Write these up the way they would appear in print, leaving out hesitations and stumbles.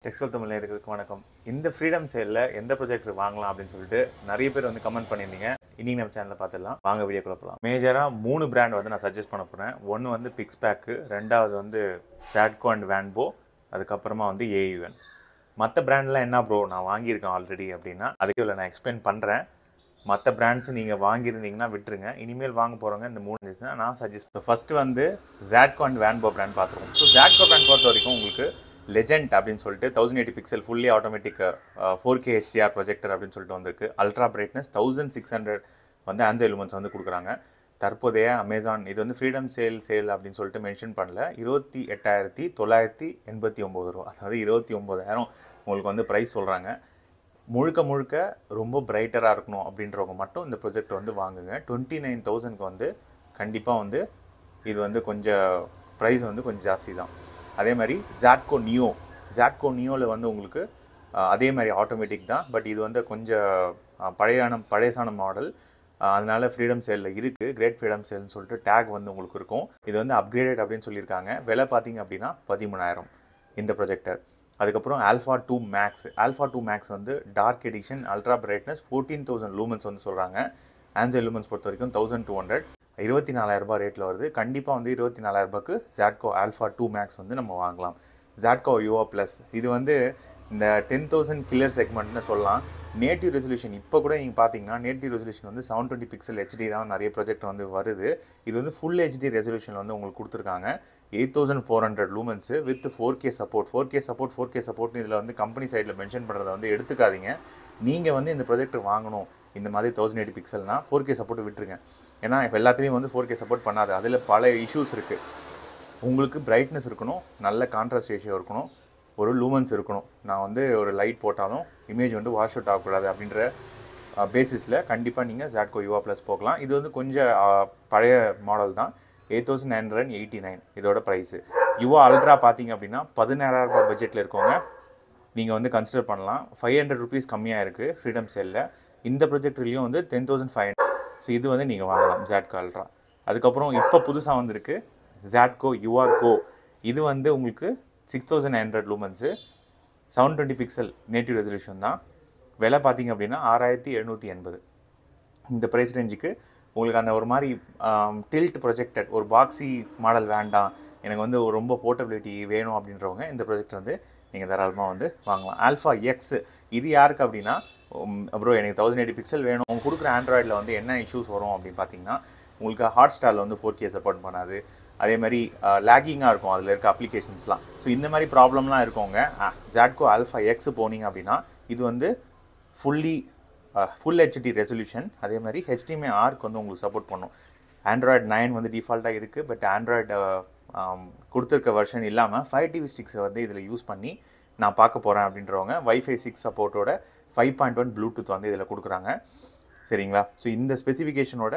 Textile Tamil நேயர்களுக்கு வணக்கம். இந்த ஃப்ரீடம் சேலில் எந்த ப்ராஜெக்ட் வாங்கலாம் அப்படின்னு சொல்லிட்டு நிறைய பேர் வந்து கமெண்ட் பண்ணியிருந்தீங்க. இன்னைக்கு நம்ம சேனலில் பார்த்துடலாம். வாங்க வீடியோக்குள்ள போகலாம். மேஜராக 3 பிராண்ட் வந்து நான் சஜஸ்ட் பண்ண போகிறேன். ஒன்று வந்து பிக்ஸ்பேக்கு, ரெண்டாவது வந்து சாட்கோ அண்ட் வேன்போ, அதுக்கப்புறமா வந்து ஏயுஎன். மற்ற பிராண்ட்லாம் என்ன ப்ரோ நான் வாங்கியிருக்கேன் ஆல்ரெடி அப்படின்னா அதுக்கு இல்லை நான் எக்ஸ்பிளைன் பண்ணுறேன். மற்ற பிராண்ட்ஸ் நீங்கள் வாங்கியிருந்தீங்கன்னா விட்டுருங்க. இனிமேல் வாங்க போகிறவங்க இந்த 3 இருந்துச்சுன்னா நான் சஜஸ்ட். ஃபஸ்ட்டு வந்து சாட்கோ அண்ட் வேன்போ பிராண்ட் பார்த்துருவோம். ஸோ சாட்கோ பிராண்ட் பொறுத்த வரைக்கும் உங்களுக்கு லெஜெண்ட் அப்படின்னு சொல்லிட்டு 1080 pixel fully automatic 4K HDR projector அப்படின்னு சொல்லிட்டு வந்திருக்கு. அல்ட்ரா பிரைட்னஸ் 1600 வந்து ஆண்ட்ராய்டு லூமன்ஸ் வந்து கொடுக்குறாங்க. தற்போதைய அமேசான் இது வந்து ஃப்ரீடம் சேல் அப்படின்னு சொல்லிட்டு மென்ஷன் பண்ணல. 28,989 ரூபா, அதாவது 29,000 உங்களுக்கு வந்து ப்ரைஸ் சொல்கிறாங்க. முழுக்க ரொம்ப பிரைட்டராக இருக்கணும் அப்படின்றவங்க மட்டும் இந்த ப்ரொஜெக்ட் வந்து வாங்குங்க. 29,000க்கு வந்து கண்டிப்பாக வந்து இது வந்து கொஞ்சம் ப்ரைஸ் வந்து கொஞ்சம் ஜாஸ்தி தான். அதே மாதிரி சாட்கோ நியோவில் வந்து உங்களுக்கு அதே மாதிரி ஆட்டோமேட்டிக் தான். பட் இது வந்து கொஞ்சம் பழையசான மாடல். அதனால ஃப்ரீடம் சேலில் இருக்குது. கிரேட் ஃப்ரீடம் சேல்னு சொல்லிட்டு டேக் வந்து உங்களுக்கு இருக்கும். இது வந்து அப்கிரேடட் அப்படின்னு சொல்லியிருக்காங்க. விலை பார்த்தீங்க அப்படின்னா 13,000 இந்த ப்ரொஜெக்டர். அதுக்கப்புறம் ஆல்ஃபா 2 மேக்ஸ் வந்து dark edition ultra brightness 14,000 lumens வந்து சொல்கிறாங்க. ஆண்ட்ராய்டு லூமன்ஸ் பொறுத்த வரைக்கும் 1200, 24,000 ரூபாய் ரேட்டில் வருது. கண்டிப்பாக வந்து 24,000 ரூபாய்க்கு சாட்கோ ஆல்ஃபா 2 மேக்ஸ் வந்து நம்ம வாங்கலாம். சாட்கோ யுவா ப்ளஸ் இது வந்து இந்த 10,000 கில்லர் செக்மெண்ட்னு சொல்லலாம். நேட்டிவ் ரெசல்யூஷன் இப்போ கூட நீங்கள் பார்த்தீங்கன்னா நேட்டிவ் ரெசல்யூஷன் வந்து 720 பிக்சல் HD தான் நிறைய ப்ராஜெக்ட் வந்து வருது. இது வந்து ஃபுல் HD ரெசல்யூஷன் வந்து உங்களுக்கு கொடுத்துருக்காங்க. 8,400 லூமன்ஸு வித் 4K சப்போர்ட். 4K சப்போர்ட்னு இதில் வந்து கம்பெனி சைடில் மென்ஷன் பண்ணுறதை வந்து எடுத்துக்காதீங்க. நீங்கள் வந்து இந்த ப்ராஜெக்ட் வாங்கணும் இந்த மாதிரி 1080 பிக்சல்னால் 4K சப்போர்ட் விட்டுருங்க. ஏன்னா இப்போ எல்லாத்துலேயும் வந்து 4K சப்போர்ட் பண்ணாது. அதில் பல இஷ்யூஸ் இருக்குது. உங்களுக்கு பிரைட்னஸ் இருக்கணும், நல்ல கான்ட்ராஸ்ட் ரேஷியோ இருக்கணும், ஒரு லூமன்ஸ் இருக்கணும். நான் வந்து ஒரு லைட் போட்டாலும் இமேஜ் வந்து வாஷ் அவுட் ஆகக்கூடாது அப்படின்ற பேசிஸில் கண்டிப்பாக நீங்கள் சாட்கோ யுவா ப்ளஸ் போகலாம். இது வந்து கொஞ்சம் பழைய மாடல் தான். 8,989 இதோட ப்ரைஸு. யுவா அல்ட்ரா பார்த்தீங்க அப்படின்னா 17,000 ரூபாய் பட்ஜெட்டில் இருக்கவங்க நீங்கள் வந்து கன்சிடர் பண்ணலாம். 500 ருபீஸ் கம்மியாக இருக்குது ஃப்ரீடம் சேலில். இந்த ப்ரொஜெக்ட்லேயும் வந்து 10,500. ஸோ இது வந்து நீங்கள் வாங்கலாம் சாட்கோ அல்ட்ரா. அதுக்கப்புறம் இப்போ புதுசாக வந்திருக்கு சாட்கோ யுவா கோ. இது வந்து உங்களுக்கு 6,900 லூமன்ஸு 720 பிக்சல் நேட்டிவ் ரெசல்யூஷன் தான். விலை பார்த்தீங்க அப்படின்னா 6,780. இந்த ப்ரைஸ் ரேஞ்சுக்கு உங்களுக்கு அந்த ஒரு மாதிரி டில்ட் ப்ரொஜெக்டட் ஒரு பாக்ஸி மாடல் வேண்டாம், எனக்கு வந்து ரொம்ப போர்ட்டபிலிட்டி வேணும் அப்படின்றவங்க இந்த ப்ரொஜெக்ட் வந்து நீங்கள் தாராளமாக வந்து வாங்கலாம். ஆல்ஃபா எக்ஸ் இது யாருக்கு அப்படின்னா ப்ரோ எனக்கு 1080 பிக்சல் வேணும். அவங்க கொடுக்குற ஆண்ட்ராய்டில் வந்து என்ன இஷ்யூஸ் வரும் அப்படின்னு பார்த்தீங்கன்னா உங்களுக்கு ஹாட் ஸ்டாரில் வந்து 4K சப்போர்ட் பண்ணாது. அதே மாதிரி லேகிங்காக இருக்கும் அதில் இருக்க அப்ளிகேஷன்ஸ்லாம். ஸோ இந்த மாதிரி ப்ராப்ளம்லாம் இருக்கவங்க சாட்கோ ஆல்ஃபா எக்ஸ் போனீங்க அப்படின்னா இது வந்து ஃபுல் HD ரெசல்யூஷன். அதே மாதிரி HDMI ஆர்க்கு வந்து உங்களுக்கு சப்போர்ட் பண்ணும். ஆண்ட்ராய்டு 9 வந்து டிஃபால்ட்டாக இருக்குது. பட் ஆண்ட்ராய்டு கொடுத்துருக்க வெர்ஷன் இல்லாமல் 5TV ஸ்டிக்ஸை வந்து இதில் யூஸ் பண்ணி நான் பார்க்க போகிறேன் அப்படின்றவங்க Wi-Fi 6 சப்போர்ட்டோட 5.1 ப்ளூடூத் வந்து இதில் கொடுக்குறாங்க. சரிங்களா? ஸோ இந்த ஸ்பெசிஃபிகேஷனோட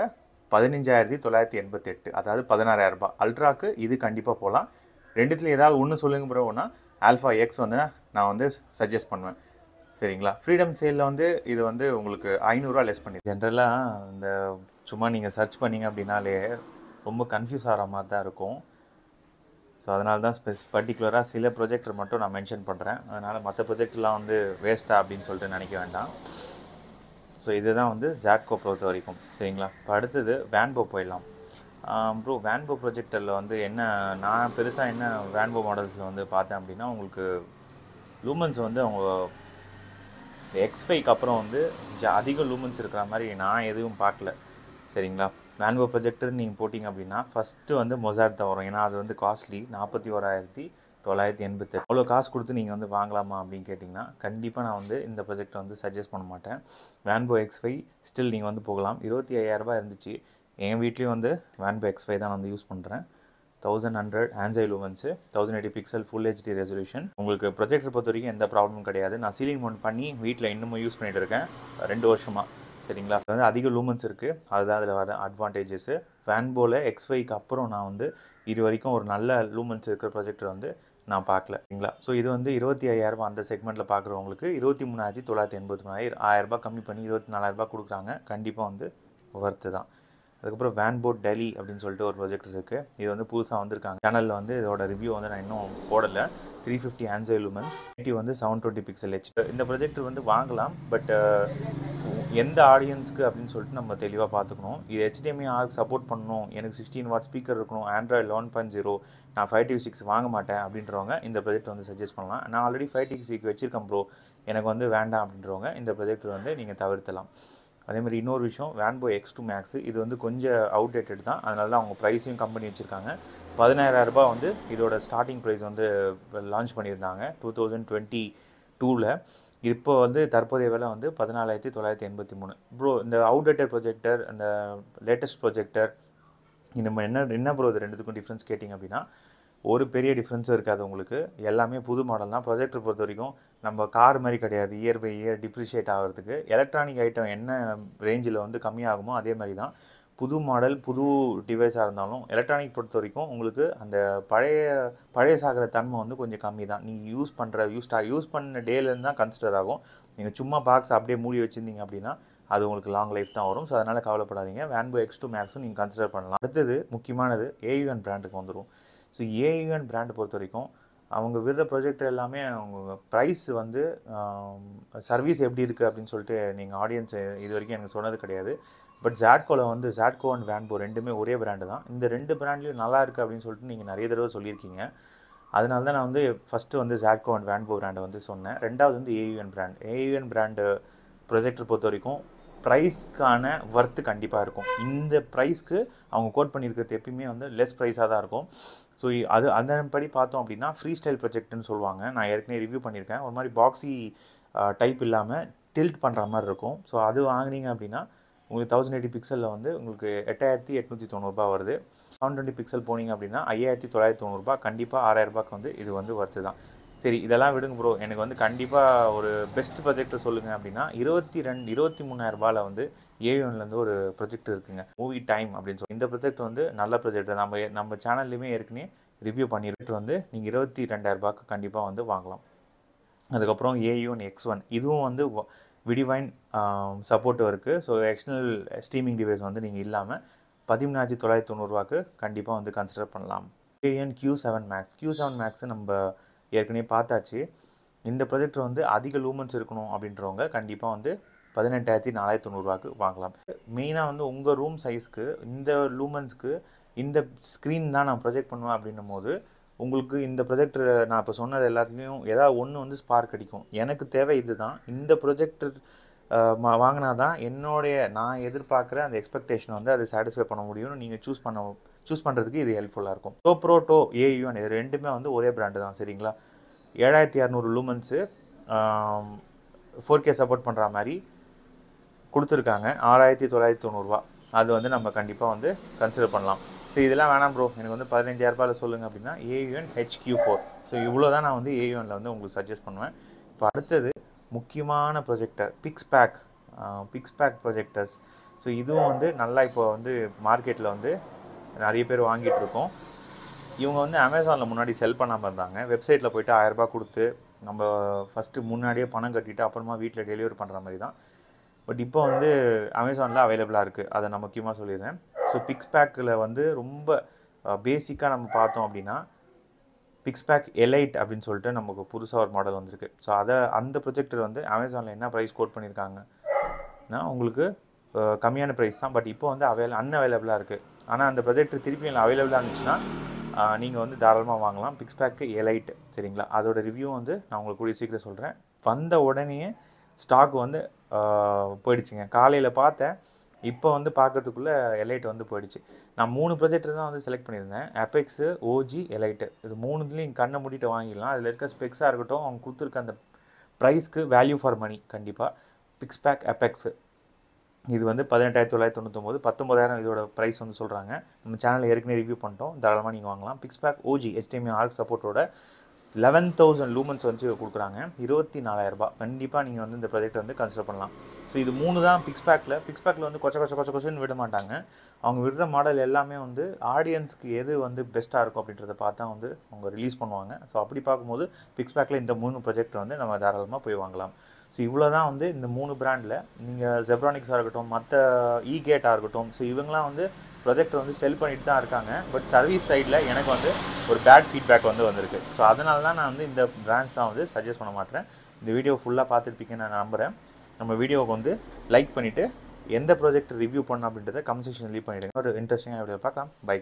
15,988, அதாவது 16,000 ரூபாய். அல்ட்ராக்கு இது கண்டிப்பாக போகலாம். ரெண்டுத்தில் ஏதாவது ஒன்று சொல்லுங்க ப்ரோனா ஆல்ஃபா எக்ஸ் வந்து நான் வந்து சஜஸ்ட் பண்ணுவேன். சரிங்களா? ஃப்ரீடம் சேலில் வந்து இது வந்து உங்களுக்கு 500 ரூபா லெஸ் பண்ணி. ஜென்ரலாக இந்த சும்மா நீங்கள் சர்ச் பண்ணிங்க அப்படின்னாலே ரொம்ப கன்ஃபியூஸ் ஆகிற மாதிரி தான் இருக்கும். ஸோ அதனால தான் பர்டிகுலராக சில ப்ரொஜெக்டர் மட்டும் நான் மென்ஷன் பண்ணுறேன். அதனால் மற்ற ப்ரொஜெக்டெலாம் வந்து வேஸ்ட்டாக அப்படின்னு சொல்லிட்டு நினைக்க வேண்டாம். ஸோ இதுதான் வந்து சாட்கோ பொறுத்த வரைக்கும். சரிங்களா? இப்போ அடுத்தது வேன்போ போயிடலாம். ப்ரோ வேன்போ ப்ரொஜெக்டரில் வந்து என்ன நான் பெருசாக என்ன வேன்போ மாடல்ஸில் வந்து பார்த்தேன் அப்படின்னா உங்களுக்கு லூமன்ஸ் வந்து அவங்க X5க்கு அப்புறம் வந்து அதிக லூமன்ஸ் இருக்கிற மாதிரி நான் எதுவும் பார்க்கல. சரிங்களா? வேன்போ ப்ரொஜெக்டர் நீங்கள் போட்டிங்க அப்படின்னா ஃபஸ்ட்டு வந்து மொசாட் தான் வரும். ஏன்னா அது வந்து காஸ்ட்லி 41,988. அவ்வளோ காசு கொடுத்து நீங்கள் வந்து வாங்கலாமா அப்படின்னு கேட்டிங்கன்னா கண்டிப்பாக நான் வந்து இந்த ப்ரொஜெக்டை வந்து சஜஸ்ட் பண்ண மாட்டேன். வேன்போ X5 ஸ்டில் நீங்கள் வந்து போகலாம். 25,000 ரூபாய் இருந்துச்சு. என் வீட்லேயும் வந்து வேன்போ X5 தான் நான் வந்து யூஸ் பண்ணுறேன். 1100 Android lumens 1080 pixel full HD resolution. உங்களுக்கு ப்ரொஜெக்டர் பொறுத்த வரைக்கும் எந்த ப்ராப்ளமும் கிடையாது. நான் சீலிங் மவுண்ட் பண்ணி வீட்டில் இன்னமும் யூஸ் பண்ணிகிட்டு இருக்கேன் 2 வருஷமாக. சரிங்களா? அது வந்து அதிக லூமன்ஸ் இருக்குது. அதுதான் அதில் வர அட்வான்டேஜஸ்ஸு. வேன்போவில் X5க்கு அப்புறம் நான் வந்து இது வரைக்கும் ஒரு நல்ல லூமன்ஸ் இருக்கிற ப்ரொஜெக்டர் வந்து நான் பார்க்கல. சரிங்களா? ஸோ இது வந்து 25,000 ரூபாய் அந்த செக்மெண்ட்டில் பார்க்குறவங்களுக்கு 23,983, 1000 ரூபாய் கம்மி பண்ணி 24,000 ரூபாய் கொடுக்குறாங்க. கண்டிப்பாக வந்து ஒர்த்து தான். அதுக்கப்புறம் வேன்போ டெல்லி அப்படின்னு சொல்லிட்டு ஒரு ப்ரொஜெக்ட் இருக்குது. இது வந்து புதுசாக வந்திருக்காங்க. சேனலில் வந்து இதோட ரிவ்யூ வந்து நான் இன்னும் போடலை. 350 ஆன்சை லூமன்ஸ், நெகட்டிவ் வந்து 720 பிக்சல் ஹெச். இந்த ப்ரொஜெக்டர் வந்து வாங்கலாம், பட் எந்த ஆடியன்ஸ்க்கு அப்படின்னு சொல்லிட்டு நம்ம தெளிவாக பார்த்துக்கணும். இது HDMI ஆர்க் சப்போர்ட் பண்ணணும், எனக்கு 16 வாட் ஸ்பீக்கர் இருக்கணும், ஆண்ட்ராய்டு 11.0, நான் 5T6 வாங்க மாட்டேன் அப்படின்றவங்க இந்த ப்ரொஜெக்ட் வந்து சஜஸ்ட் பண்ணலாம். நான் ஆல்ரெடி 5T6 வச்சுருக்கேன் ப்ரோ, எனக்கு வந்து வேண்டாம் அப்படின்றவங்க இந்த ப்ரொஜெக்டர் வந்து நீங்கள் தவிர்த்தலாம். அதேமாதிரி இன்னொரு விஷயம், வேன்போ X2 Max, இது வந்து கொஞ்சம் அவுடேட்டட் தான், அதனால தான் அவங்க ப்ரைஸையும் கம்பெனி வச்சுருக்காங்க. 17,000 ரூபாய் வந்து இதோட ஸ்டார்டிங் ப்ரைஸ் வந்து லான்ச் பண்ணியிருந்தாங்க 2022. இப்போ வந்து தற்போதைய விலை வந்து 14,983. ப்ரோ, இந்த அவுடேட்டட் ப்ரொஜெக்டர், அந்த லேட்டஸ்ட் ப்ரொஜெக்டர், நம்ம என்ன ப்ரோ இது ரெண்டுத்துக்கும் டிஃப்ரென்ஸ் கேட்டிங்க அப்படின்னா, ஒரு பெரிய டிஃப்ரென்ஸும் இருக்காது உங்களுக்கு. எல்லாமே புது மாடல் தான். ப்ரொஜெக்டர் பொறுத்த வரைக்கும் நம்ம கார் மாதிரி கிடையாது, இயர் பை இயர் டிப்ரிஷியேட் ஆகிறதுக்கு. எலக்ட்ரானிக் ஐட்டம் என்ன ரேஞ்சில் வந்து கம்மியாகுமோ அதே மாதிரி தான் புது மாடல், புது டிவைஸாக இருந்தாலும் எலக்ட்ரானிக் பொறுத்த வரைக்கும் உங்களுக்கு அந்த பழையசாகிற தன்மை வந்து கொஞ்சம் கம்மி தான். நீங்கள் யூஸ் பண்ண டேலேருந்து தான் கன்சிடர் ஆகும். நீங்கள் சும்மா பாக்ஸ் அப்படியே மூடி வச்சுருந்தீங்க அப்படின்னா அது உங்களுக்கு லாங் லைஃப் தான் வரும். ஸோ அதனால் கவலைப்படாதீங்க. வேன்போ X2 Maxும் நீங்கள் கன்சிடர் பண்ணலாம். அடுத்தது முக்கியமானது AUN பிராண்டுக்கு வந்துடும். ஸோ AUN பிராண்டு பொறுத்த வரைக்கும் அவங்க விடுற ப்ரொஜெக்டர் எல்லாமே அவங்க ப்ரைஸ் வந்து சர்வீஸ் எப்படி இருக்குது அப்படின்னு சொல்லிட்டு நீங்கள் ஆடியன்ஸ் இது வரைக்கும் எனக்கு சொன்னது கிடையாது. பட் ஜாட்கோவில் வந்து ஜாட்கோ அண்ட் வேன்போ ரெண்டுமே ஒரே பிராண்டு தான். இந்த ரெண்டு பிராண்ட்லேயும் நல்லா இருக்குது அப்படின்னு சொல்லிட்டு நீங்கள் நிறைய தடவை சொல்லியிருக்கீங்க. அதனால தான் நான் வந்து ஃபஸ்ட்டு வந்து ஜாட்கோ அண்ட் வேன்போ பிராண்டை வந்து சொன்னேன். ரெண்டாவது வந்து AUN பிராண்டு ப்ரொஜெக்டர் பொறுத்த வரைக்கும் ப்ரைஸ்க்கான ஒர்த்து கண்டிப்பாக இருக்கும். இந்த ப்ரைஸ்க்கு அவங்க கோட் பண்ணியிருக்கிறது எப்பயுமே வந்து லெஸ் ப்ரைஸாக தான் இருக்கும். ஸோ அதன்படி பார்த்தோம் அப்படின்னா ஃப்ரீ ஸ்டைல் ப்ரொஜெக்ட்னு சொல்லுவாங்க. நான் ஏற்கனவே ரிவ்யூ பண்ணியிருக்கேன். ஒரு மாதிரி பாக்ஸி டைப் இல்லாமல் டில்ட் பண்ணுற மாதிரி இருக்கும். ஸோ அது வாங்கினீங்க அப்படின்னா உங்களுக்கு 1080 பிக்சலில் வந்து உங்களுக்கு 8,890 வருது. 720 பிக்சல் போனீங்க அப்படின்னா 5,990. கண்டிப்பாக 6,000 வந்து இது வந்து ஒர்த்து தான். சரி, இதெல்லாம் விடுங்க ப்ரோ, எனக்கு வந்து கண்டிப்பாக ஒரு பெஸ்ட் ப்ரொஜெக்டர் சொல்லுங்கள் அப்படின்னா 23,000 வந்து AUNலேருந்து ஒரு ப்ரொஜெக்ட் இருக்குங்க, மூவி டைம் அப்படின்னு சொல்லி. இந்த ப்ரொஜெக்ட் வந்து நல்ல ப்ரொஜெக்டர். நம்ம சேனல்லையுமே ஏற்கனவே ரிவ்யூ பண்ணிட்டு வந்து நீங்கள் 22,000 கண்டிப்பாக வந்து வாங்கலாம். அதுக்கப்புறம் AUN X1, இதுவும் வந்து விடிவைன் சப்போர்ட்டும் இருக்குது. ஸோ எக்ஸ்டர்னல் ஸ்ட்ரீமிங் டிவைஸ் வந்து நீங்கள் இல்லாமல் 13,990 கண்டிப்பாக வந்து கன்சிடர் பண்ணலாம். AUN Q7 Max நம்ம ஏற்கனவே பார்த்தாச்சு. இந்த ப்ரொஜெக்டர் வந்து அதிக லூமன்ஸ் இருக்கணும் அப்படின்றவங்க கண்டிப்பாக வந்து 18,490 வாங்கலாம். மெயினாக வந்து உங்கள் ரூம் சைஸ்க்கு இந்த லூமன்ஸ்க்கு இந்த ஸ்க்ரீன் தான் நான் ப்ரொஜெக்ட் பண்ணுவேன் அப்படின்னும் போது உங்களுக்கு இந்த ப்ரொஜெக்டர் நான் இப்போ சொன்னது எல்லாத்துலேயும் ஏதாவது ஒன்று வந்து ஸ்பார்க் அடிக்கும். எனக்கு தேவை இது தான். இந்த ப்ரொஜெக்டர் வாங்கினா தான் நான் எதிர்பார்க்குற அந்த எக்ஸ்பெக்டேஷனை வந்து அதை சாட்டிஸ்ஃபை பண்ண முடியும்னு நீங்கள் சூஸ் பண்ணுறதுக்கு இது ஹெல்ப்ஃபுல்லாக இருக்கும். GoPro AUN இது ரெண்டுமே வந்து ஒரே பிராண்டு தான், சரிங்களா? 7,600 லூமன்ஸு 4K சப்போர்ட் பண்ணுற மாதிரி கொடுத்துருக்காங்க. 6,990. அது வந்து நம்ம கண்டிப்பாக வந்து கன்சிடர் பண்ணலாம். சரி, இதெல்லாம் வேணாம் ப்ரோ, எனக்கு வந்து 15,000 சொல்லுங்கள் அப்படின்னா AUN HQ4. ஸோ இவ்வளோ தான் நான் வந்து AUNல வந்து உங்களுக்கு சஜஸ்ட் பண்ணுவேன். இப்போ அடுத்தது முக்கியமான ப்ரொஜெக்டர் பிக்ஸ்பேக் ப்ரொஜெக்டர்ஸ். ஸோ இதுவும் வந்து நல்லா இப்போ வந்து மார்க்கெட்டில் வந்து நிறைய பேர் வாங்கிட்டு இருக்கோம். இவங்க வந்து அமேசானில் முன்னாடி செல் பண்ணாமல் இருந்தாங்க. வெப்சைட்டில் போய்ட்டு 1000 கொடுத்து நம்ம ஃபஸ்ட்டு முன்னாடியே பணம் கட்டிட்டு அப்புறமா வீட்டில் டெலிவரி பண்ணுற மாதிரி தான். பட் இப்போ வந்து அமேசானில் அவைலபிளாக இருக்குது, அதை நான் முக்கியமாக சொல்லிடுறேன். ஸோ பிக்ஸ்பேக்கில் வந்து ரொம்ப பேசிக்காக நம்ம பார்த்தோம் அப்படின்னா பிக்ஸ்பேக் எலைட் அப்படின்னு சொல்லிட்டு நமக்கு புதுசாக ஒரு மாடல் வந்திருக்கு. ஸோ அந்த ப்ரொஜெக்டர் வந்து அமேசானில் என்ன ப்ரைஸ் கோட் பண்ணியிருக்காங்கன்னா உங்களுக்கு கம்மியான ப்ரைஸ் தான். பட் இப்போ வந்து அன்அவைலபிளாக இருக்குது. ஆனால் அந்த ப்ரொஜெக்டர் திருப்பி அவைலபிளாக இருந்துச்சுன்னா நீங்கள் வந்து தாராளமாக வாங்கலாம். பிக்ஸ்பேக்கு எலைட், சரிங்களா? அதோட ரிவ்யூ வந்து நான் உங்களுக்கு கூடிய சீக்கிரம் சொல்கிறேன். வந்த உடனே ஸ்டாக் வந்து போயிடுச்சுங்க. காலையில் பார்த்தேன், இப்போ வந்து பார்க்கறதுக்குள்ளே எலைட் வந்து போயிடுச்சு. நான் 3 ப்ரொஜெக்டர் தான் வந்து செலக்ட் பண்ணியிருந்தேன். அபெக்ஸு, OG, எலைட்டு. இது 3த்துலேயும் கண்ணை மூடிட்டு வாங்கிடலாம். அதில் இருக்க ஸ்பெக்ஸாக இருக்கட்டும், அவங்க கொடுத்துருக்க அந்த ப்ரைஸ்க்கு வேல்யூ ஃபார் மணி. கண்டிப்பாக பிக்ஸ்பேக் அபெக்ஸு இது வந்து 18,999, 19,000 இதோட ப்ரைஸ் வந்து சொல்கிறாங்க. நம்ம சேனலில் ஏற்கனவே ரிவ்யூ பண்ணிட்டோம், தாராளமாக நீங்கள் வாங்கலாம். பிக்ஸ்பேக் OG HDMI ஆர்க் சப்போர்ட்டோட 11,000 லூமன்ஸ் வந்து கொடுக்குறாங்க. 24,000. கண்டிப்பாக நீங்கள் வந்து இந்த ப்ராஜெக்ட் வந்து கன்சிடர் பண்ணலாம். ஸோ இது 3 தான் பிக்ஸ்பேக்கில் வந்து கொச்சன்னு விட மாட்டாங்க. அவங்க விடுற மாடல் எல்லாமே வந்து ஆடியன்ஸ்க்கு எது வந்து பெஸ்ட்டாக இருக்கும் அப்படின்றத பார்த்தா வந்து அவங்க ரிலீஸ் பண்ணுவாங்க. ஸோ அப்படி பார்க்கும்போது பிக்ஸ்பேக்கில் இந்த 3 ப்ராஜெக்ட் வந்து நம்ம தாராளமாக போய் வாங்கலாம். ஸோ இவ்வளோ தான் வந்து இந்த 3 பிராண்டில் நீங்கள் ஜெப்ரானிக்ஸாக இருக்கட்டும், மற்ற ஈகேட்டாக இருக்கட்டும், ஸோ இவங்களாம் வந்து ப்ரொஜெக்ட் வந்து செல் பண்ணிட்டு தான் இருக்காங்க. பட் சர்வீஸ் சைடில் எனக்கு வந்து ஒரு பேட் ஃபீட்பேக் வந்து வந்திருக்கு. ஸோ அதனால தான் நான் வந்து இந்த பிராண்ட்ஸ் தான் வந்து சஜஸ்ட் பண்ண மாட்டேன். இந்த வீடியோ ஃபுல்லாக பார்த்துருப்பீங்கன்னு நான் நம்புகிறேன். நம்ம வீடியோவுக்கு வந்து லைக் பண்ணிவிட்டு எந்த ப்ராஜெக்ட் ரிவ்யூ பண்ணணும் அப்படின்றத கமெண்ட் செக்ஷன் லீவ் பண்ணிவிடுங்க. ஒரு இன்ட்ரெஸ்டிங்காக வீடியோ பார்க்கலாம். பை.